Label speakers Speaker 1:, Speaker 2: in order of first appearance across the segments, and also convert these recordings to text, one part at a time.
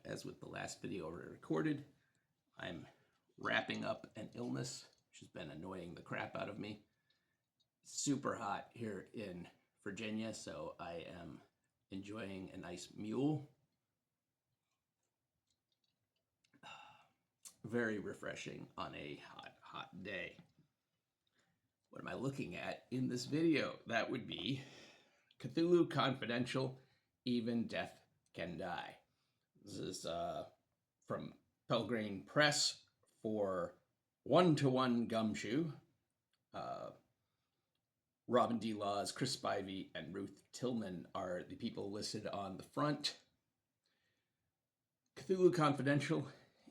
Speaker 1: as with the last video I recorded, I'm wrapping up an illness which has been annoying the crap out of me. Super hot here in Virginia, so I am enjoying a nice mule. Very refreshing on a hot day. What am I looking at in this video? That would be Cthulhu Confidential, Even Death Can Die. This is from Pelgrane Press for 1-to-1 Gumshoe. Robin D. Laws, Chris Spivey, and Ruth Tillman are the people listed on the front. Cthulhu Confidential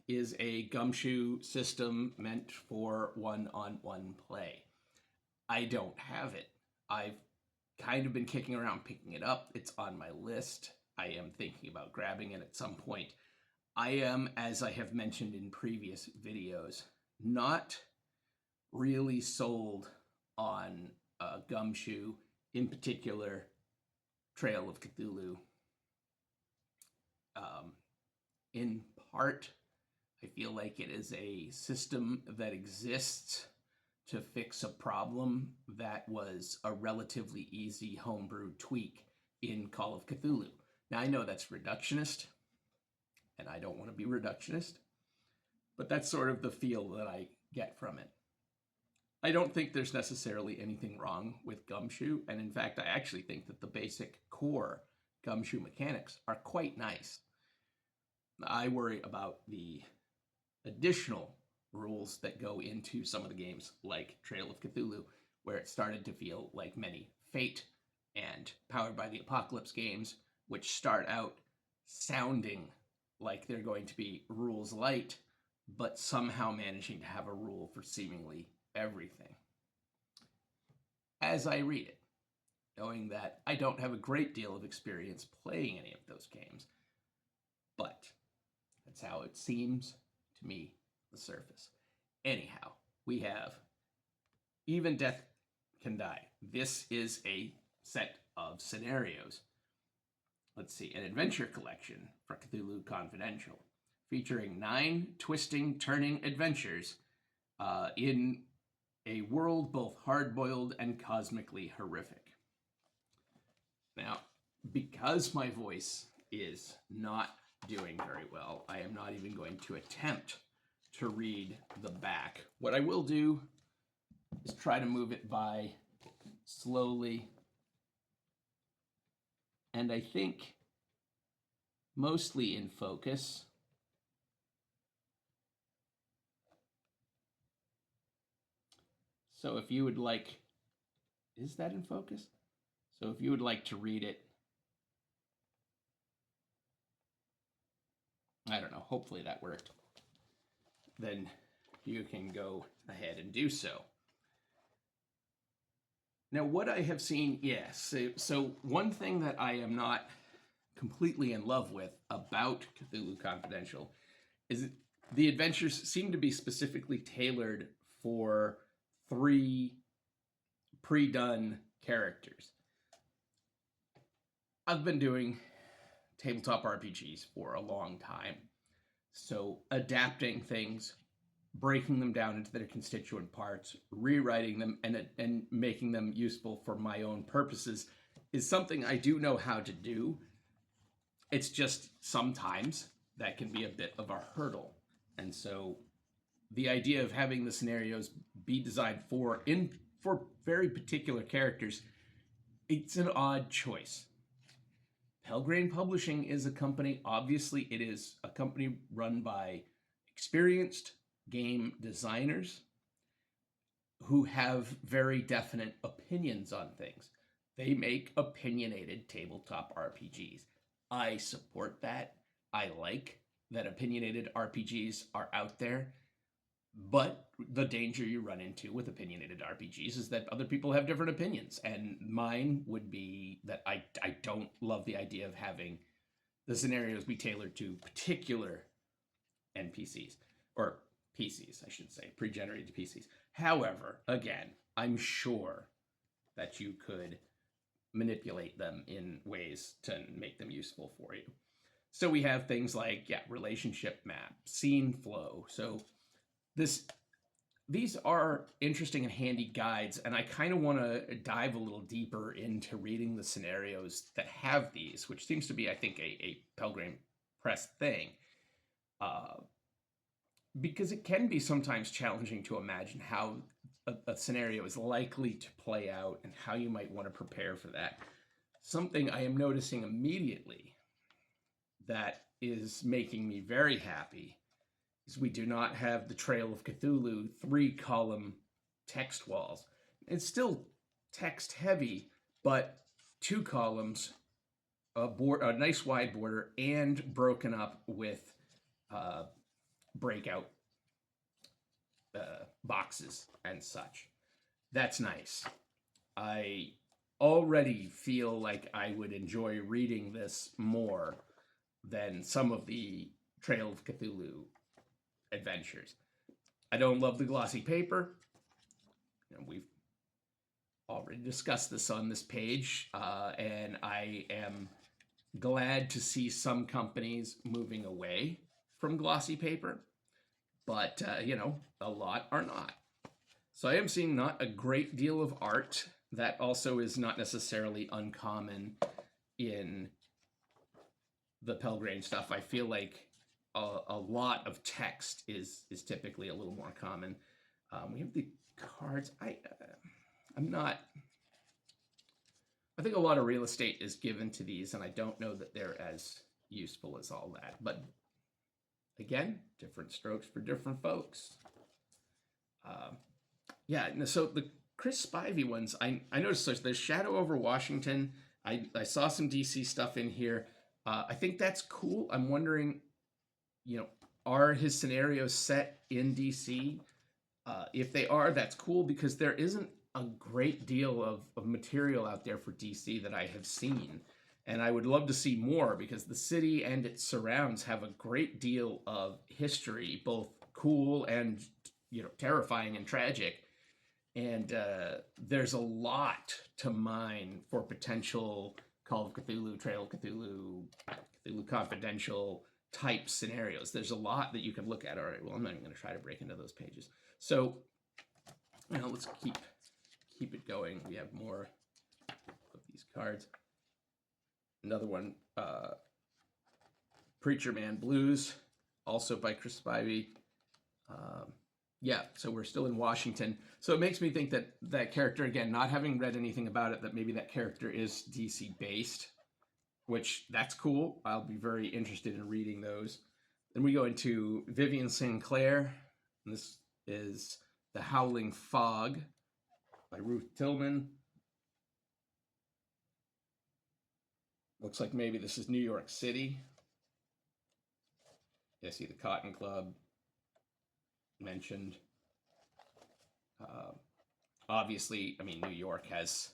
Speaker 1: is a Gumshoe system meant for one-on-one play. I don't have it. I've kind of been kicking around picking it up. It's on my list. I am thinking about grabbing it at some point. I am, as I have mentioned in previous videos, not really sold on Gumshoe, in particular Trail of Cthulhu. In part, I feel like it is a system that exists to fix a problem that was a relatively easy homebrew tweak in Call of Cthulhu. Now, I know that's reductionist, and I don't want to be reductionist, but that's sort of the feel that I get from it. I don't think there's necessarily anything wrong with Gumshoe, and in fact, I actually think that the basic core Gumshoe mechanics are quite nice. I worry about the additional rules that go into some of the games like Trail of Cthulhu, where it started to feel like many Fate and Powered by the Apocalypse games, which start out sounding like they're going to be rules light, but somehow managing to have a rule for seemingly everything. As I read it, knowing that I don't have a great deal of experience playing any of those games, but that's how it seems to me on the surface. Anyhow, we have Even Death Can Die. This is a set of scenarios. Let's see, an adventure collection for Cthulhu Confidential, featuring 9 twisting, turning adventures in a world both hard-boiled and cosmically horrific. Now, because my voice is not doing very well, I am not even going to attempt to read the back. What I will do is try to move it by slowly, and I think mostly in focus. So if you would like, is that in focus? So if you would like to read it, I don't know, hopefully that worked, then you can go ahead and do so. Now, what I have seen, yes, so one thing that I am not completely in love with about Cthulhu Confidential is the adventures seem to be specifically tailored for 3 pre-done characters. I've been doing tabletop RPGs for a long time, so adapting things, breaking them down into their constituent parts, rewriting them, and making them useful for my own purposes is something I do know how to do. It's just sometimes that can be a bit of a hurdle. And so the idea of having the scenarios be designed for very particular characters, it's an odd choice. Pelgrane Publishing is a company, obviously it is a company run by experienced game designers who have very definite opinions on things. They make opinionated tabletop RPGs. I support that. I like that opinionated RPGs are out there, but the danger you run into with opinionated RPGs is that other people have different opinions, and mine would be that I don't love the idea of having the scenarios be tailored to particular NPCs, or PCs, I should say, pre-generated PCs. However, again, I'm sure that you could manipulate them in ways to make them useful for you. So we have things like, yeah, relationship map, scene flow. So this these are interesting and handy guides, and I kind of want to dive a little deeper into reading the scenarios that have these, which seems to be, I think, a Pelgrane Press thing. Uh, because it can be sometimes challenging to imagine how a scenario is likely to play out and how you might want to prepare for that. Something I am noticing immediately that is making me very happy is we do not have the Trail of Cthulhu 3-column text walls. It's still text heavy, but 2 columns, a nice wide border, and broken up with breakout boxes and such. That's nice. I already feel like I would enjoy reading this more than some of the Trail of Cthulhu adventures. I don't love the glossy paper. We've already discussed this on this page, and I am glad to see some companies moving away from glossy paper, but a lot are not. So I am seeing not a great deal of art. That also is not necessarily uncommon in the Pelgrane stuff. I feel like a lot of text is typically a little more common. We have the cards. I'm not. I think a lot of real estate is given to these, and I don't know that they're as useful as all that. But again, different strokes for different folks. Yeah, so the Chris Spivey ones, I noticed there's Shadow over Washington. I saw some DC stuff in here. I think that's cool. I'm wondering, are his scenarios set in DC? If they are, that's cool because there isn't a great deal of material out there for DC that I have seen. And I would love to see more because the city and its surrounds have a great deal of history, both cool and, terrifying and tragic. And there's a lot to mine for potential Call of Cthulhu, Trail of Cthulhu, Cthulhu Confidential type scenarios. There's a lot that you can look at. All right, well, I'm not even going to try to break into those pages. So, let's keep it going. We have more of these cards. Another one, Preacher Man Blues, also by Chris Spivey. Yeah, so we're still in Washington. So it makes me think that that character, again, not having read anything about it, that maybe that character is DC based, which that's cool. I'll be very interested in reading those. Then we go into Vivian Sinclair. And this is The Howling Fog by Ruth Tillman. Looks like maybe this is New York City. Yeah, see the Cotton Club mentioned. Obviously, New York has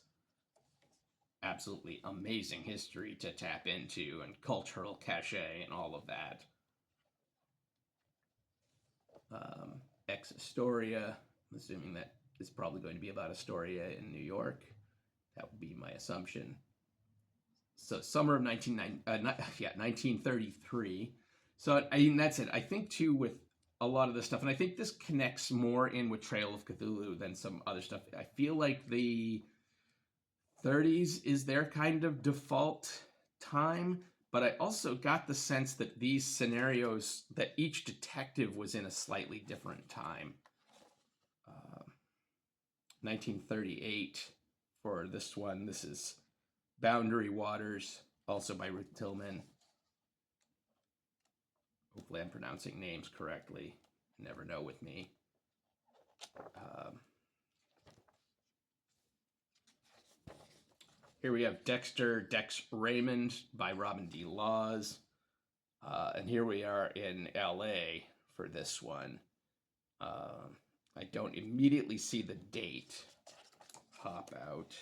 Speaker 1: absolutely amazing history to tap into and cultural cachet and all of that. Ex Astoria, I'm assuming that is probably going to be about Astoria in New York. That would be my assumption. So summer of 1933. So that's it. I think too with a lot of this stuff, and I think this connects more in with Trail of Cthulhu than some other stuff. I feel like the 30s is their kind of default time, but I also got the sense that these scenarios, that each detective was in a slightly different time. 1938 for this one. This is Boundary Waters, also by Ruth Tillman. Hopefully I'm pronouncing names correctly. Never know with me. Here we have Dex Raymond by Robin D. Laws. And here we are in LA for this one. I don't immediately see the date pop out.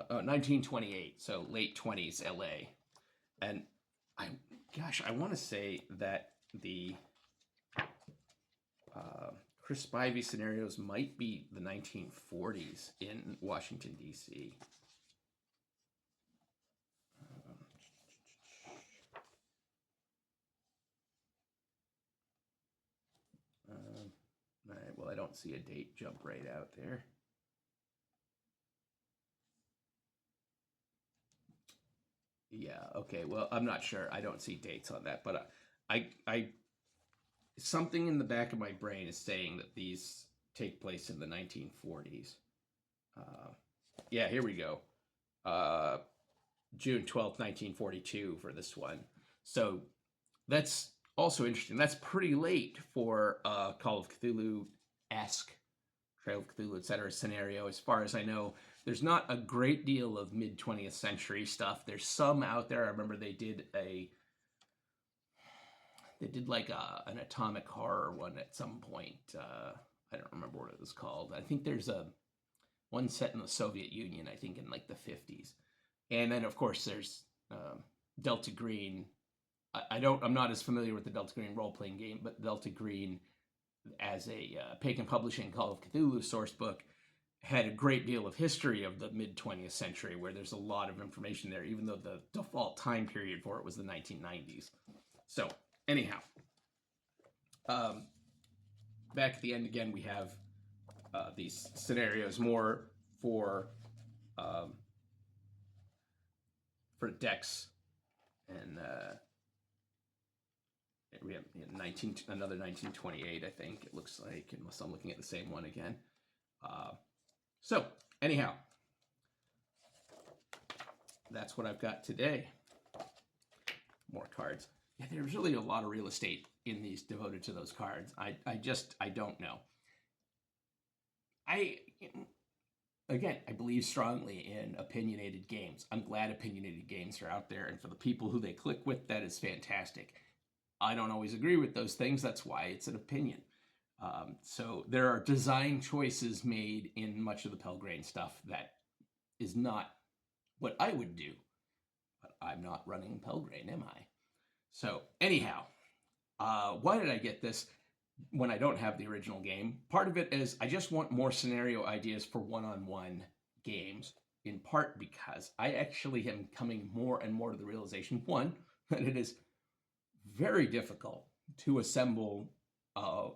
Speaker 1: 1928, so late 20s LA. And I want to say that the Chris Spivey scenarios might be the 1940s in Washington, D.C. don't see a date jump right out there. Yeah, okay. Well, I'm not sure. I don't see dates on that, but I something in the back of my brain is saying that these take place in the 1940s. Uh, yeah, here we go. Uh, June 12th, 1942 for this one. So that's also interesting. That's pretty late for Call of Cthulhu-esque, Trail of Cthulhu, etc. scenario. As far as I know, there's not a great deal of mid 20th century stuff. There's some out there. I remember they did like an atomic horror one at some point. I don't remember what it was called. I think there's a one set in the Soviet Union. I think in like the 50s, and then of course there's Delta Green. I'm not as familiar with the Delta Green role playing game, but Delta Green as a Pagan Publishing Call of Cthulhu source book had a great deal of history of the mid 20th century, where there's a lot of information there, even though the default time period for it was the 1990s. So anyhow, back at the end again, we have these scenarios more for decks, and we have another 1928, I think it looks like, unless I'm looking at the same one again. So anyhow, that's what I've got today. More cards. Yeah, there's really a lot of real estate in these devoted to those cards. I don't know. Again, I believe strongly in opinionated games. I'm glad opinionated games are out there, and for the people who they click with, that is fantastic. I don't always agree with those things. That's why it's an opinion. So there are design choices made in much of the Pelgrane stuff that is not what I would do. But I'm not running Pelgrane, am I? So anyhow, why did I get this when I don't have the original game? Part of it is I just want more scenario ideas for one-on-one games, in part because I actually am coming more and more to the realization, one, that it is very difficult to assemble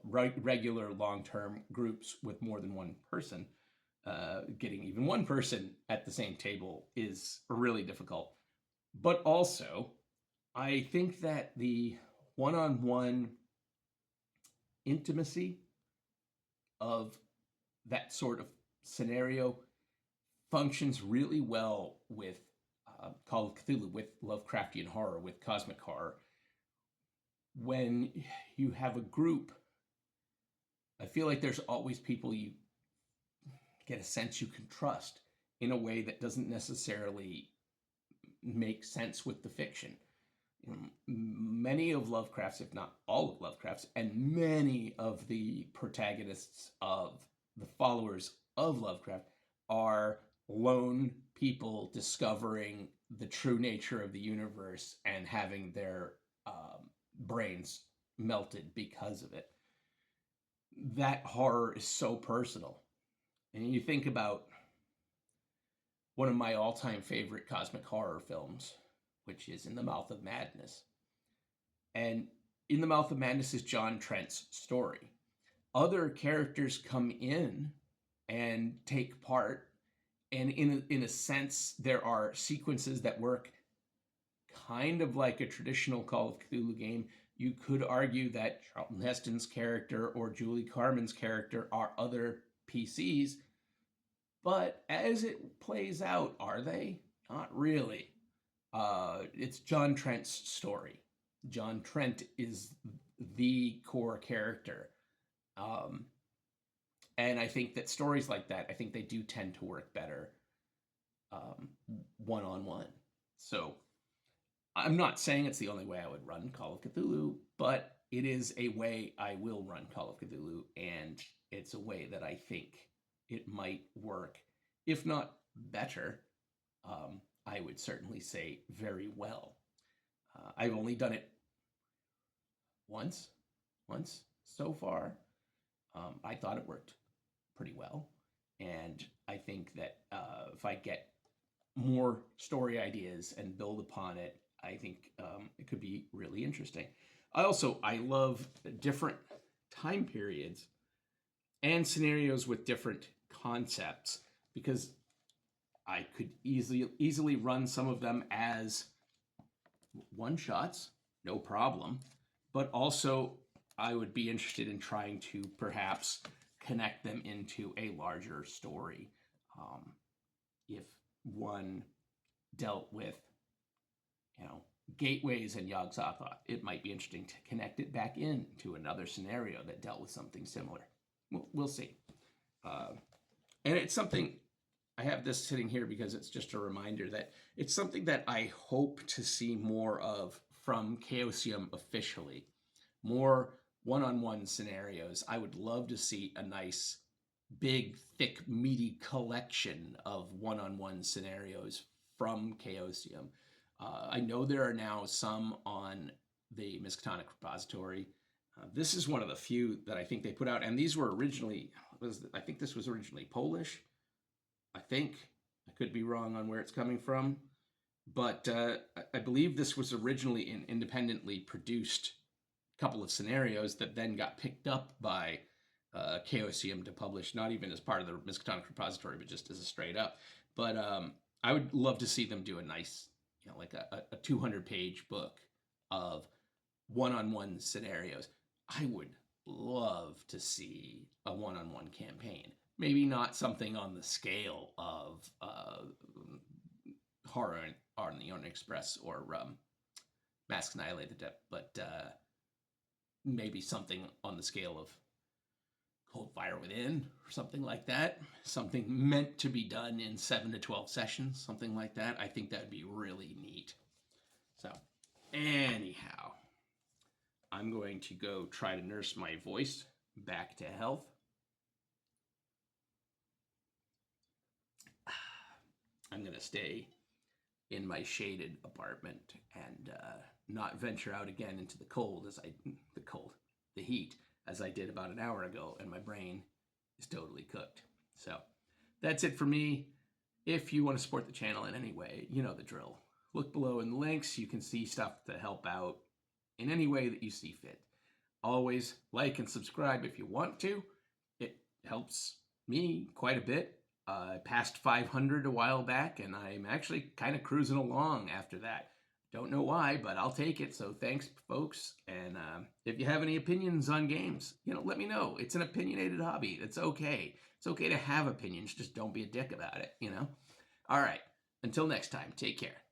Speaker 1: regular long-term groups with more than one person. Getting even one person at the same table is really difficult. But also, I think that the one-on-one intimacy of that sort of scenario functions really well with Call of Cthulhu, with Lovecraftian horror, with cosmic horror. When you have a group, I feel like there's always people you get a sense you can trust in a way that doesn't necessarily make sense with the fiction. Many of Lovecraft's, if not all of Lovecraft's, and many of the protagonists of the followers of Lovecraft are lone people discovering the true nature of the universe and having their brains melted because of it. That horror is so personal. And you think about one of my all-time favorite cosmic horror films, which is In the Mouth of Madness. And In the Mouth of Madness is John Trent's story. Other characters come in and take part, and in a sense, there are sequences that work kind of like a traditional Call of Cthulhu game. You could argue that Charlton Heston's character or Julie Carmen's character are other PCs, but as it plays out, are they? Not really. It's John Trent's story. John Trent is the core character. And I think that stories like that, I think they do tend to work better one-on-one. So I'm not saying it's the only way I would run Call of Cthulhu, but it is a way I will run Call of Cthulhu, and it's a way that I think it might work, if not better. I would certainly say very well. I've only done it once so far. I thought it worked pretty well, and I think that if I get more story ideas and build upon it, I think it could be really interesting. I love different time periods and scenarios with different concepts, because I could easily run some of them as one shots, no problem. But also, I would be interested in trying to perhaps connect them into a larger story. Um, if one dealt with, gateways and Yog-Sothoth, it might be interesting to connect it back into another scenario that dealt with something similar. We'll see. And it's something, I have this sitting here because it's just a reminder that it's something that I hope to see more of from Chaosium officially. More one-on-one scenarios. I would love to see a nice, big, thick, meaty collection of one-on-one scenarios from Chaosium. I know there are now some on the Miskatonic repository. This is one of the few that I think they put out, and these were originally, I think this was originally Polish. I think. I could be wrong on where it's coming from. But I believe this was originally an independently produced couple of scenarios that then got picked up by Chaosium to publish, not even as part of the Miskatonic repository, but just as a straight up. But I would love to see them do a nice, like a 200-page book of one-on-one scenarios. I would love to see a one-on-one campaign. Maybe not something on the scale of Horror on the Orient Express or Masks Annihilate the Depth, but maybe something on the scale of Cold Fire Within or something like that. Something meant to be done in 7 to 12 sessions, something like that. I think that'd be really neat. So, anyhow, I'm going to go try to nurse my voice back to health. I'm going to stay in my shaded apartment and not venture out again into the heat, as I did about an hour ago, and my brain is totally cooked. So that's it for me. If you want to support the channel in any way, you know the drill. Look below in the links. You can see stuff to help out in any way that you see fit. Always like and subscribe if you want to. It helps me quite a bit. I passed 500 a while back, and I'm actually kind of cruising along after that. Don't know why, but I'll take it. So thanks, folks. And if you have any opinions on games, let me know. It's an opinionated hobby. It's okay. It's okay to have opinions. Just don't be a dick about it, All right. Until next time, take care.